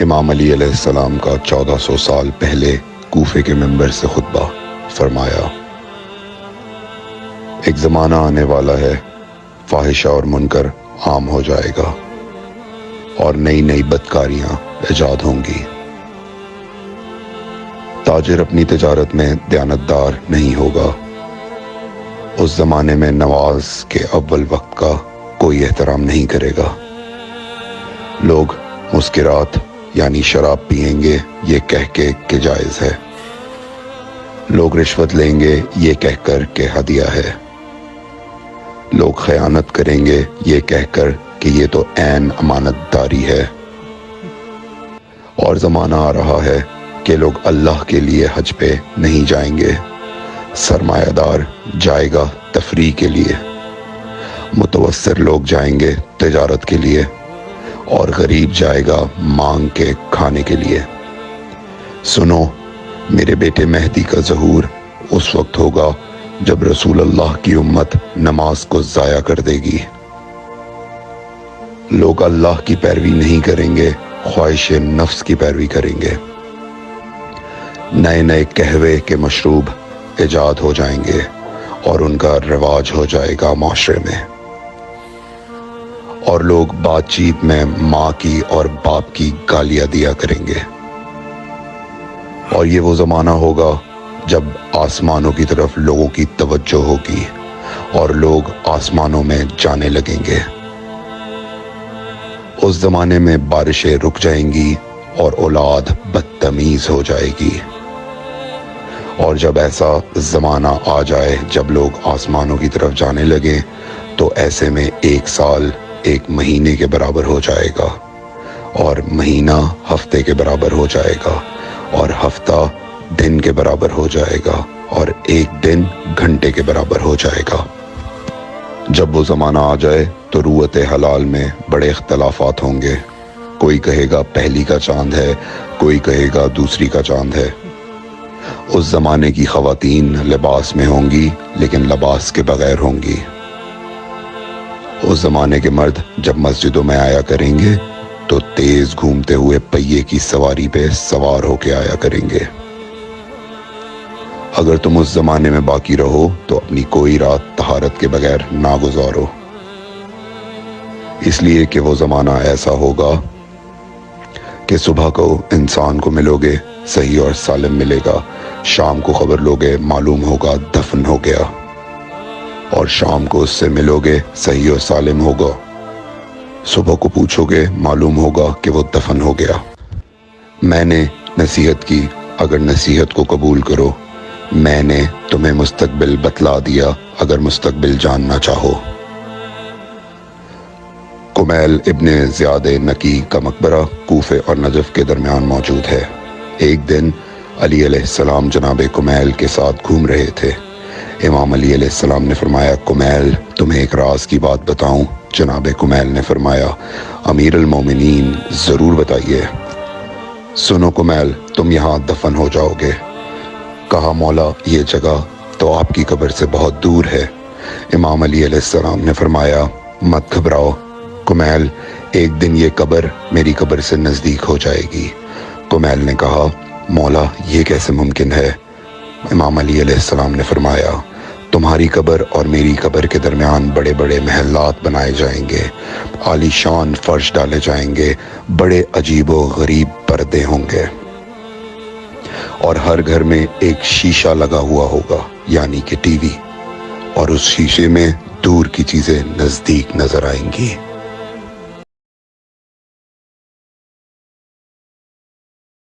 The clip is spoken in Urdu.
امام علی علیہ السلام کا 1400 سال پہلے کوفے کے منبر سے خطبہ فرمایا، ایک زمانہ آنے والا ہے، فاحشہ اور منکر عام ہو جائے گا اور نئی نئی بدکاریاں ایجاد ہوں گی۔ تاجر اپنی تجارت میں دیانتدار نہیں ہوگا۔ اس زمانے میں نماز کے اول وقت کا کوئی احترام نہیں کرے گا۔ لوگ مسکرات یعنی شراب پئیں گے یہ کہہ کے کہ جائز ہے، لوگ رشوت لیں گے یہ کہہ کر کہ ہدیہ ہے، لوگ خیانت کریں گے یہ کہہ کر کہ یہ تو عین امانت داری ہے۔ اور زمانہ آ رہا ہے کہ لوگ اللہ کے لیے حج پہ نہیں جائیں گے، سرمایہ دار جائے گا تفریح کے لیے، متوسر لوگ جائیں گے تجارت کے لیے، اور غریب جائے گا مانگ کے کھانے کے لیے۔ سنو، میرے بیٹے مہدی کا ظہور اس وقت ہوگا جب رسول اللہ کی امت نماز کو ضائع کر دے گی۔ لوگ اللہ کی پیروی نہیں کریں گے، خواہش نفس کی پیروی کریں گے۔ نئے نئے قہوے کے مشروب ایجاد ہو جائیں گے اور ان کا رواج ہو جائے گا معاشرے میں، اور لوگ بات چیت میں ماں کی اور باپ کی گالیاں دیا کریں گے۔ اور یہ وہ زمانہ ہوگا جب آسمانوں کی طرف لوگوں کی توجہ ہوگی اور لوگ آسمانوں میں جانے لگیں گے۔ اس زمانے میں بارشیں رک جائیں گی اور اولاد بدتمیز ہو جائے گی۔ اور جب ایسا زمانہ آ جائے جب لوگ آسمانوں کی طرف جانے لگیں تو ایسے میں ایک سال ایک مہینے کے برابر ہو جائے گا، اور مہینہ ہفتے کے برابر ہو جائے گا، اور ہفتہ دن کے برابر ہو جائے گا، اور ایک دن گھنٹے کے برابر ہو جائے گا۔ جب وہ زمانہ آ جائے تو روت حلال میں بڑے اختلافات ہوں گے، کوئی کہے گا پہلی کا چاند ہے، کوئی کہے گا دوسری کا چاند ہے۔ اس زمانے کی خواتین لباس میں ہوں گی لیکن لباس کے بغیر ہوں گی۔ اس زمانے کے مرد جب مسجدوں میں آیا کریں گے تو تیز گھومتے ہوئے پہیے کی سواری پہ سوار ہو کے آیا کریں گے۔ اگر تم اس زمانے میں باقی رہو تو اپنی کوئی رات طہارت کے بغیر نہ گزارو، اس لیے کہ وہ زمانہ ایسا ہوگا کہ صبح کو انسان کو ملو گے صحیح اور سالم ملے گا، شام کو خبر لوگے معلوم ہوگا دفن ہو گیا، اور شام کو اس سے ملو گے صحیح اور سالم ہوگا، صبح کو پوچھو گے معلوم ہوگا کہ وہ دفن ہو گیا۔ میں نے نصیحت کی، اگر نصیحت کو قبول کرو، میں نے تمہیں مستقبل بتلا دیا اگر مستقبل جاننا چاہو۔ کمیل ابن زیاد نکی کا مقبرہ کوفے اور نجف کے درمیان موجود ہے۔ ایک دن علی علیہ السلام جناب کمیل کے ساتھ گھوم رہے تھے۔ امام علی علیہ السلام نے فرمایا، کمیل تمہیں ایک راز کی بات بتاؤں؟ جناب کمیل نے فرمایا، امیر المومنین ضرور بتائیے۔ سنو کمیل، تم یہاں دفن ہو جاؤ گے۔ کہا، مولا یہ جگہ تو آپ کی قبر سے بہت دور ہے۔ امام علی علیہ السلام نے فرمایا، مت گھبراؤ کمیل، ایک دن یہ قبر میری قبر سے نزدیک ہو جائے گی۔ کمیل نے کہا، مولا یہ کیسے ممکن ہے؟ امام علی علیہ السلام نے فرمایا، تمہاری قبر اور میری قبر کے درمیان بڑے بڑے محلات بنائے جائیں گے، عالی شان فرش ڈالے جائیں گے، بڑے عجیب و غریب پردے ہوں گے، اور ہر گھر میں ایک شیشہ لگا ہوا ہوگا یعنی کہ ٹی وی، اور اس شیشے میں دور کی چیزیں نزدیک نظر آئیں گی۔